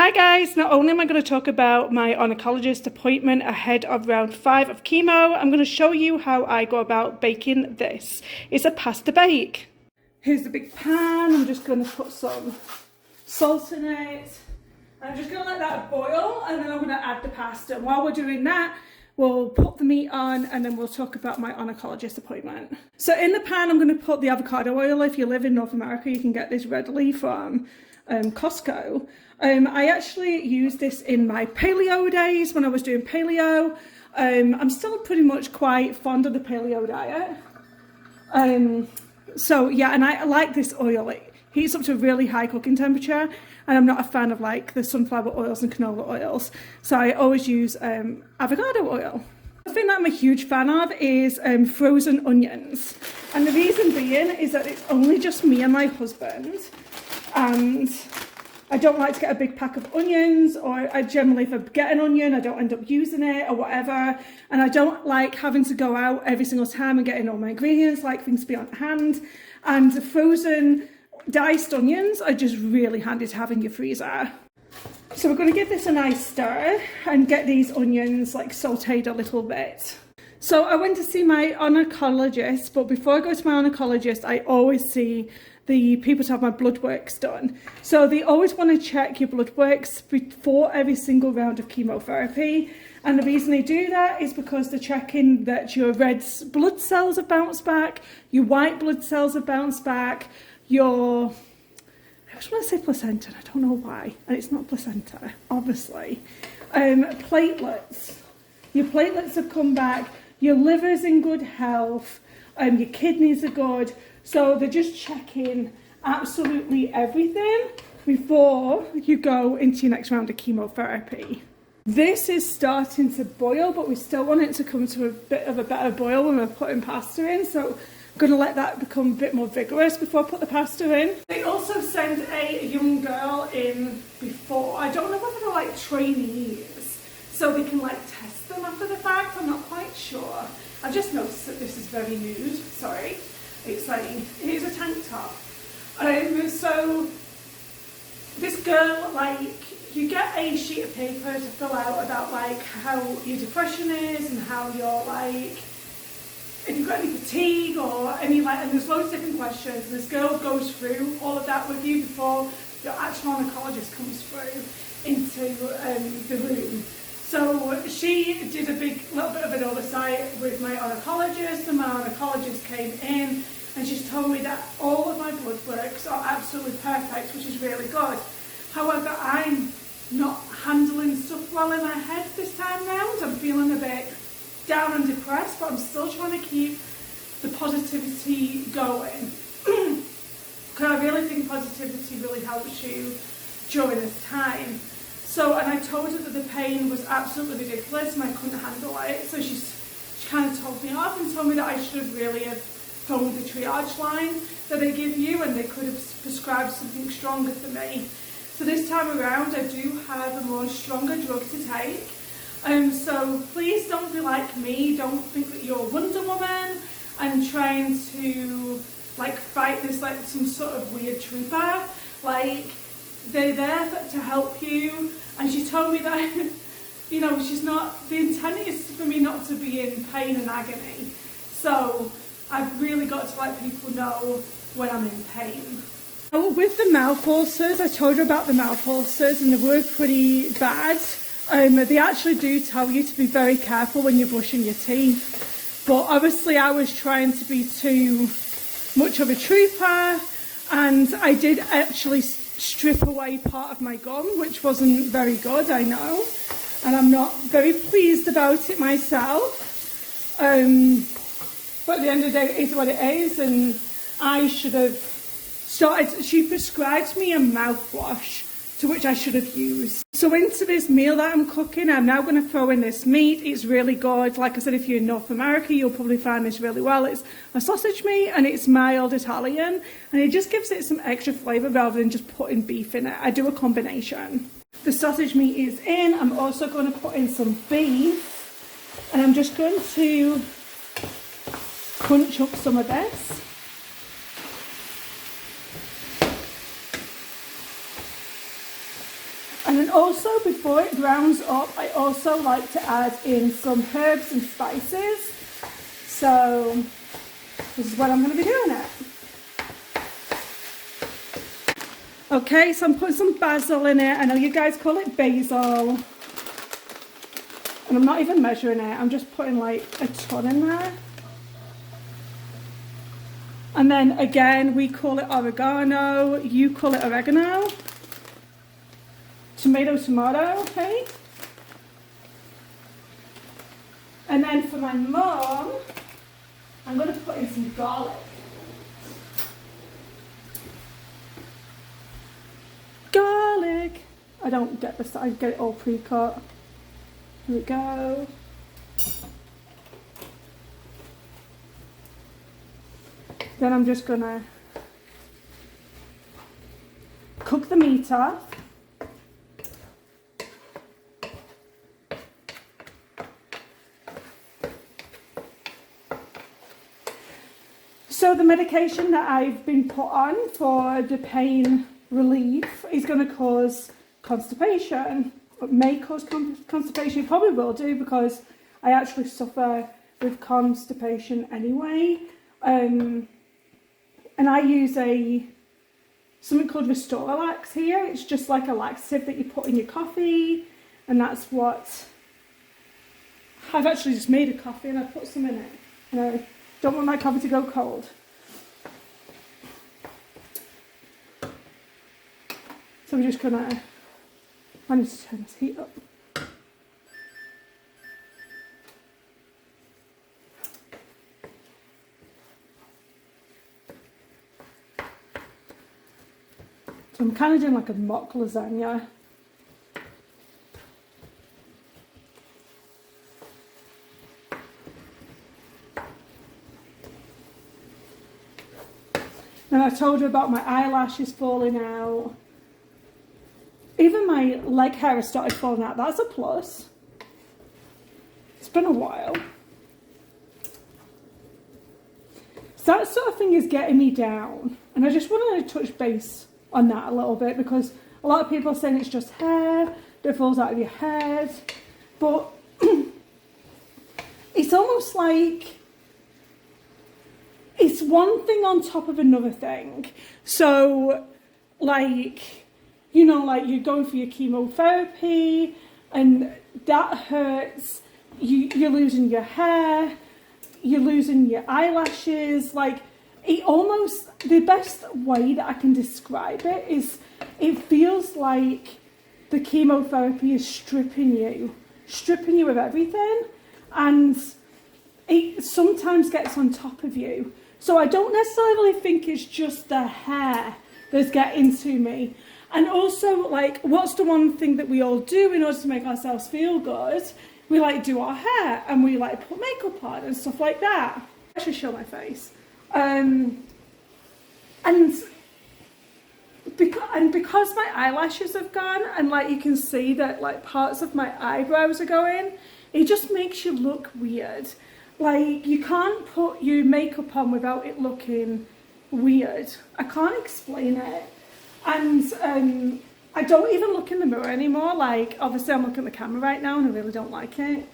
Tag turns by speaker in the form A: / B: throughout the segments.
A: Hi guys, not only am I going to talk about my oncologist appointment ahead of round 5 of chemo, I'm going to show you how I go about baking this. It's a pasta bake. Here's the big pan. I'm just going to put some salt in it. I'm just going to let that boil and then I'm going to add the pasta. And while we're doing that, we'll put the meat on and then we'll talk about my oncologist appointment. So in the pan, I'm going to put the avocado oil. If you live in North America, you can get this readily from Costco. I actually used this in my paleo days when I was doing paleo. I'm still pretty much quite fond of the paleo diet. So yeah, and I like this oil. It heats up to a really high cooking temperature, and I'm not a fan of like the sunflower oils and canola oils. So I always use avocado oil. The thing that I'm a huge fan of is frozen onions. And the reason being is that it's only just me and my husband. And I don't like to get a big pack of onions, or I generally, if I get an onion, I don't end up using it or whatever. And I don't like having to go out every single time and getting all my ingredients, like things to be on hand. And the frozen diced onions are just really handy to have in your freezer. So we're going to give this a nice stir and get these onions like sautéed a little bit. So I went to see my oncologist, but before I go to my oncologist, I always see the people to have my blood works done. So they always want to check your blood works before every single round of chemotherapy. And the reason they do that is because they're checking that your red blood cells have bounced back, your white blood cells have bounced back, your, I just want to say placenta, I don't know why, and it's not placenta, obviously. Platelets. Your platelets have come back, your liver's in good health, your kidneys are good. So they're just checking absolutely everything before you go into your next round of chemotherapy. This is starting to boil, but we still want it to come to a bit of a better boil when we're putting pasta in. So I'm going to let that become a bit more vigorous before I put the pasta in. They also send a young girl in before. I don't know whether they're like trainees, so they can like test them after the fact. I'm not quite sure. I've just noticed that this is very nude. Sorry. It's like, here's a tank top. So this girl, like, you get a sheet of paper to fill out about like how your depression is and how you're like, if you've got any fatigue or any like, and there's loads of different questions. And this girl goes through all of that with you before your actual oncologist comes through into the room. So she did a little bit of an oversight with my oncologist, and my oncologist came in and she's told me that all of my blood works are absolutely perfect, which is really good. However, I'm not handling stuff well in my head this time round. I'm feeling a bit down and depressed, but I'm still trying to keep the positivity going. Because I really think positivity really helps you during this time. So, and I told her that the pain was absolutely ridiculous and I couldn't handle it. So she kind of told me off and told me that I should have really have phoned the triage line that they give you, and they could have prescribed something stronger for me. So this time around I do have a more stronger drug to take. So please don't be like me. Don't think that you're Wonder Woman and trying to like fight this like some sort of weird trooper. Like, they're there to help you, and she told me that, you know, she's not, the intent is for me not to be in pain and agony. So I've really got to let people know when I'm in pain. Oh, with the mouth ulcers, I told her about the mouth ulcers and they were pretty bad. They actually do tell you to be very careful when you're brushing your teeth. But obviously I was trying to be too much of a trooper, and I did actually strip away part of my gum, which wasn't very good, I know. And I'm not very pleased about it myself. But at the end of the day, it is what it is, and I should have started, she prescribed me a mouthwash, to which I should have used. So into this meal that I'm cooking, I'm now going to throw in this meat. It's really good. Like I said, if you're in North America, you'll probably find this really well. It's a sausage meat and it's mild Italian, and it just gives it some extra flavour rather than just putting beef in it. I do a combination. The sausage meat is in. I'm also going to put in some beef, and I'm just going to crunch up some of this. And And then also, before it browns up, I also like to add in some herbs and spices. So this is what I'm going to be doing it. Okay, so I'm putting some basil in it. I know you guys call it basil. And I'm not even measuring it. I'm just putting like a ton in there. And then again, we call it oregano. You call it oregano. Tomato, okay? And then for my mum, I'm going to put in some garlic. Garlic! I don't get this, I get it all pre-cut. Here we go. Then I'm just going to cook the meat off. So the medication that I've been put on for the pain relief is going to cause constipation. It may cause constipation. It probably will do because I actually suffer with constipation anyway. And I use something called Restoralax here. It's just like a laxative that you put in your coffee, and that's what I've actually just made a coffee and I put some in it. And I don't want my coffee to go cold. So we're just gonna, I need to turn this heat up. So I'm kind of doing like a mock lasagna. And I told you about my eyelashes falling out. Even my leg hair has started falling out. That's a plus. It's been a while. So that sort of thing is getting me down. And I just wanted to touch base on that a little bit because a lot of people are saying it's just hair that falls out of your head. But it's almost like it's one thing on top of another thing. So, like, you know, like you're going for your chemotherapy and that hurts. You're losing your hair. You're losing your eyelashes. Like, it almost, the best way that I can describe it is it feels like the chemotherapy is stripping you of everything. And it sometimes gets on top of you. So I don't necessarily think it's just the hair that's getting to me. And also, like, what's the one thing that we all do in order to make ourselves feel good? We, like, do our hair and we, like, put makeup on and stuff like that. I should show my face. And because my eyelashes have gone and, like, you can see that, like, parts of my eyebrows are going, it just makes you look weird. Like, you can't put your makeup on without it looking weird. I can't explain it. And I don't even look in the mirror anymore. Like, obviously I'm looking at the camera right now and I really don't like it.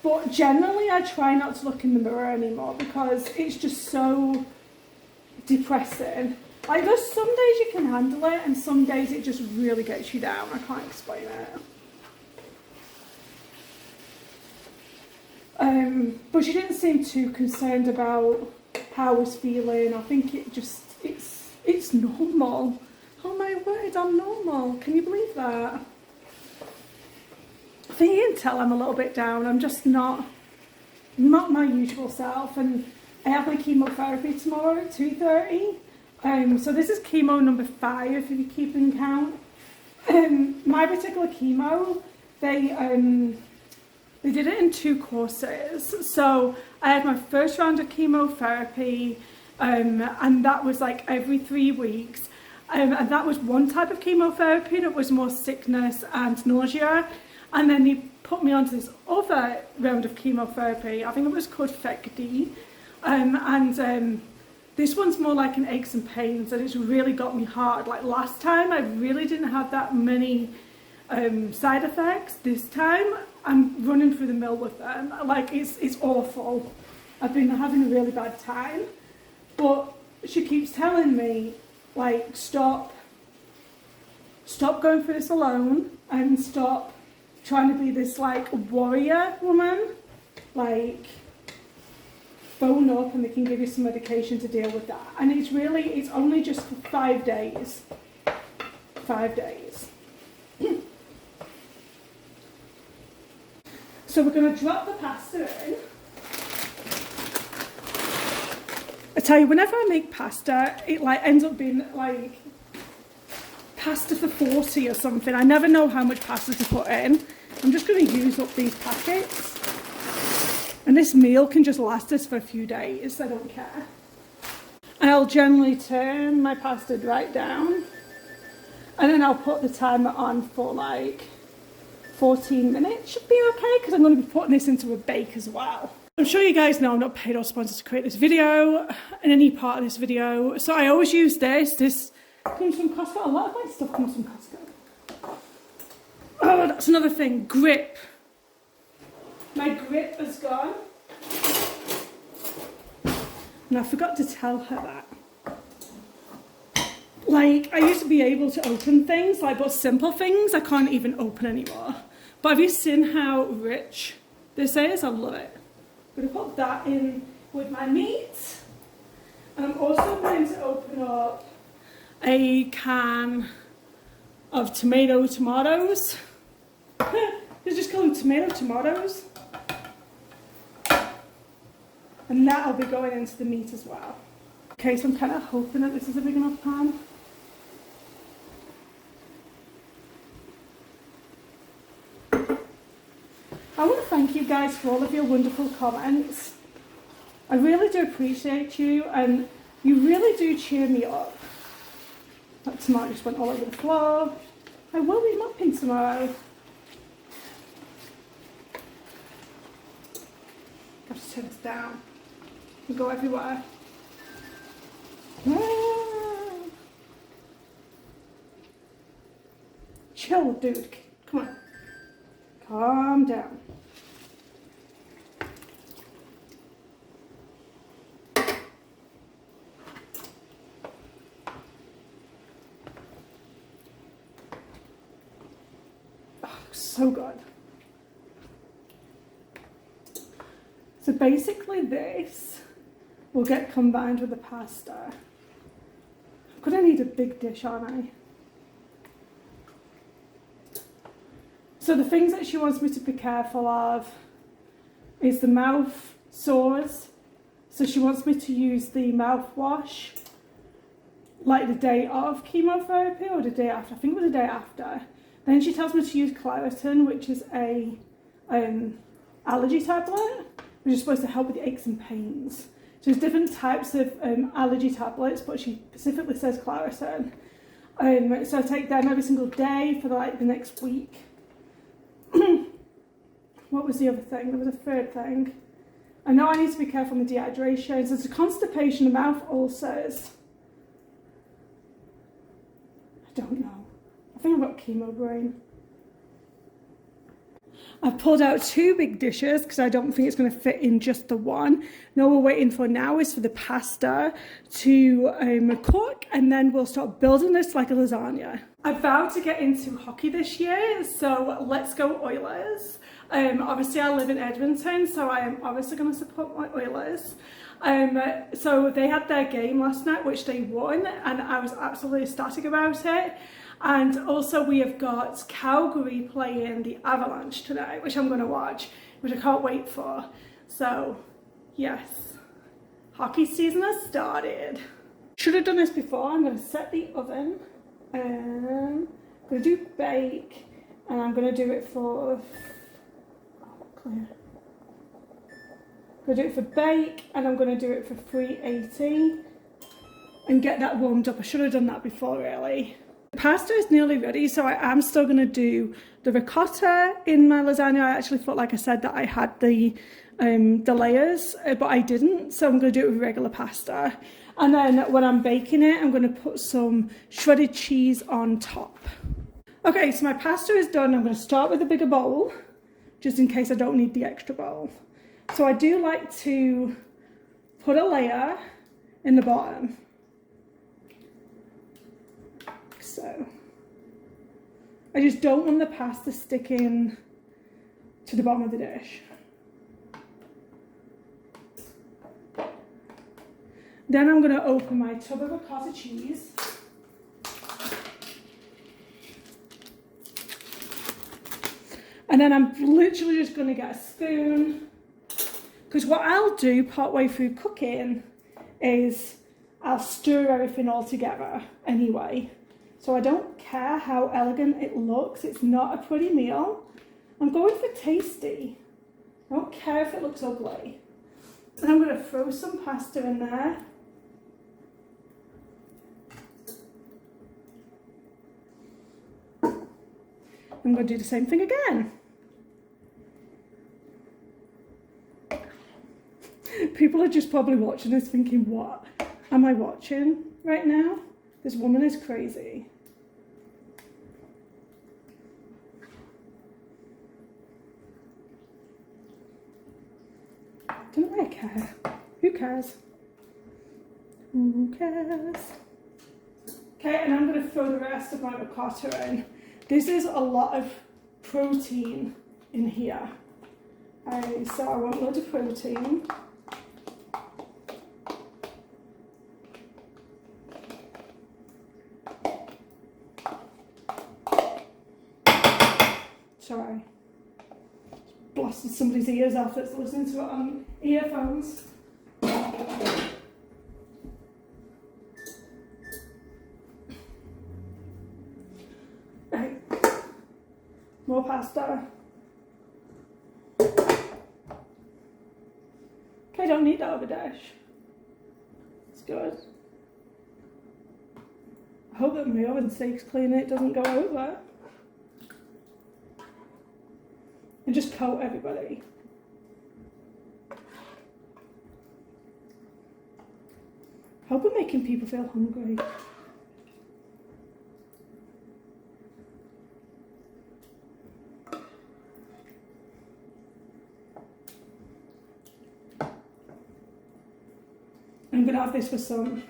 A: But generally I try not to look in the mirror anymore because it's just so depressing. Like, there's some days you can handle it and some days it just really gets you down. I can't explain it. But she didn't seem too concerned about how I was feeling. I think it's normal. Oh my word, I'm normal. Can you believe that? I think you can tell I'm a little bit down. I'm just not my usual self. And I have my chemotherapy tomorrow at 2:30. So this is chemo number 5 if you're keeping count. My particular chemo, they did it in 2 courses. So I had my first round of chemotherapy, and that was like every 3 weeks. And that was one type of chemotherapy, and it was more sickness and nausea. And then they put me onto this other round of chemotherapy. I think it was called FECD. And This one's more like an aches and pains, and it's really got me hard. Like last time, I really didn't have that many side effects. This time, I'm running through the mill with them. Like it's awful. I've been having a really bad time, but she keeps telling me, like, stop going through this alone, and stop trying to be this like warrior woman. Like, phone up and they can give you some medication to deal with that. And it's only just for 5 days. 5 days. So we're going to drop the pasta in. I tell you, whenever I make pasta, it like ends up being like pasta for 40 or something. I never know how much pasta to put in. I'm just going to use up these packets. And this meal can just last us for a few days. I don't care. And I'll generally turn my pasta right down. And then I'll put the timer on for like 14 minutes. Should be okay, because I'm going to be putting this into a bake as well. I'm sure you guys know I'm not paid or sponsored to create this video and any part of this video. So I always use this. This comes from Costco. A lot of my stuff comes from Costco. Oh, that's another thing. Grip. My grip has gone. And I forgot to tell her that. Like, I used to be able to open things, like, but simple things I can't even open anymore. But have you seen how rich this is? I love it. I'm going to put that in with my meat. And I'm also going to open up a can of tomatoes. Let's just call them tomatoes. And that'll be going into the meat as well. Okay, so I'm kind of hoping that this is a big enough pan. I want to thank you guys for all of your wonderful comments. I really do appreciate you, and you really do cheer me up. That tomato just went all over the floor. I will be mopping tomorrow. I've got to turn this down. And go everywhere. Chill, dude. Come on. Calm down. Oh, so good. So basically this will get combined with the pasta. I'm gonna need a big dish, aren't I? So the things that she wants me to be careful of is the mouth sores. So she wants me to use the mouthwash like the day of chemotherapy or the day after. I think it was the day after. Then she tells me to use Claritin, which is a allergy tablet, which is supposed to help with the aches and pains. So there's different types of allergy tablets, but she specifically says Claritin. So I take them every single day for the next week. What was the other thing? There was a third thing. I know I need to be careful on the dehydration. So there's constipation and mouth ulcers. I don't know. I think I've got chemo brain. I've pulled out 2 big dishes because I don't think it's going to fit in just the one. No, we're waiting for now is for the pasta to cook, and then we'll start building this like a lasagna. I vowed to get into hockey this year, so let's go Oilers. Obviously I live in Edmonton, so I am obviously going to support my Oilers. So they had their game last night, which they won, and I was absolutely ecstatic about it. And also we have got Calgary playing the Avalanche tonight, which I'm going to watch, which I can't wait for. So, yes, hockey season has started. Should have done this before. I'm going to set the oven. I'm going to do bake, and I'm going to do it for... I'm going to do it for bake, and I'm going to do it for 380 and get that warmed up. I should have done that before, really. The pasta is nearly ready, so I am still going to do the ricotta in my lasagna. I actually thought, like I said, that I had the layers, but I didn't, so I'm going to do it with regular pasta. And then when I'm baking it, I'm going to put some shredded cheese on top. Okay, so my pasta is done. I'm going to start with a bigger bowl, just in case I don't need the extra bowl. So I do like to put a layer in the bottom. So I just don't want the pasta sticking to the bottom of the dish. Then I'm going to open my tub of ricotta cheese. And then I'm literally just going to get a spoon. Because what I'll do partway through cooking is I'll stir everything all together anyway. So I don't care how elegant it looks. It's not a pretty meal. I'm going for tasty. I don't care if it looks ugly. And I'm going to throw some pasta in there. I'm going to do the same thing again. People are just probably watching this thinking, what am I watching right now? This woman is crazy. Don't really care. Who cares? Who cares? Okay, and I'm going to throw the rest of my ricotta in. This is a lot of protein in here. So I want loads of protein. Sorry. Blasted somebody's ears off that's listening to it on earphones. Right. More pasta. Okay, I don't need that over dish. It's good. I hope that my oven stays clean and it doesn't go over. And just coat everybody. Hope we're making people feel hungry. I'm going to have this with some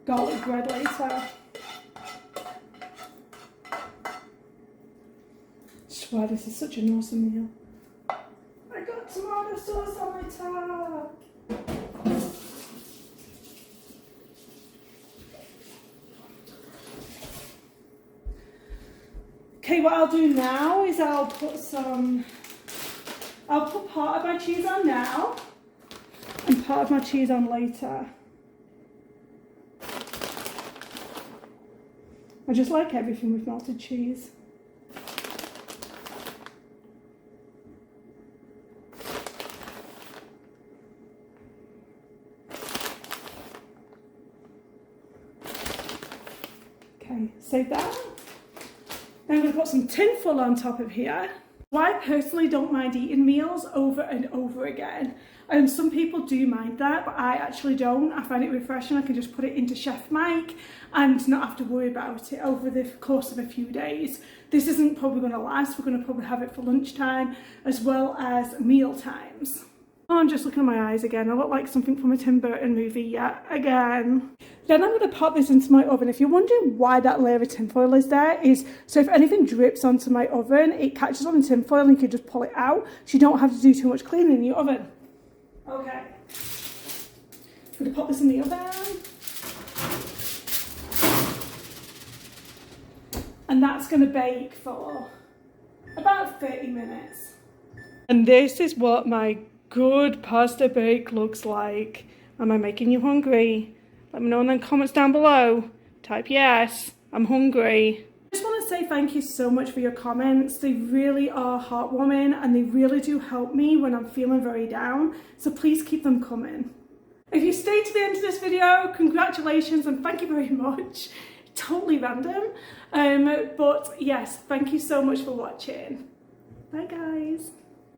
A: garlic bread later. I swear this is such an awesome meal. I got tomato sauce on my top. Okay, what I'll do now is I'll put part of my cheese on now and part of my cheese on later. I just like everything with melted cheese. Okay, save that. Then I'm going to put some tin foil on top of here. I personally don't mind eating meals over and over again. Some people do mind that, but I actually don't. I find it refreshing. I can just put it into Chef Mike and not have to worry about it over the course of a few days. This isn't probably going to last. We're going to probably have it for lunchtime as well as meal times. Oh, I'm just looking at my eyes again. I look like something from a Tim Burton movie yet again. Then I'm going to pop this into my oven. If you're wondering why that layer of tinfoil is there, is so if anything drips onto my oven, it catches on the tinfoil and you can just pull it out, so you don't have to do too much cleaning in your oven. Okay. I'm going to pop this in the oven. And that's going to bake for about 30 minutes. And this is what my good pasta bake looks like. Am I making you hungry? Let me know in the comments down below. Type yes, I'm hungry. I just want to say thank you so much for your comments. They really are heartwarming and they really do help me when I'm feeling very down. So please keep them coming. If you stayed to the end of this video, congratulations and thank you very much. Totally random. But yes, thank you so much for watching. Bye guys.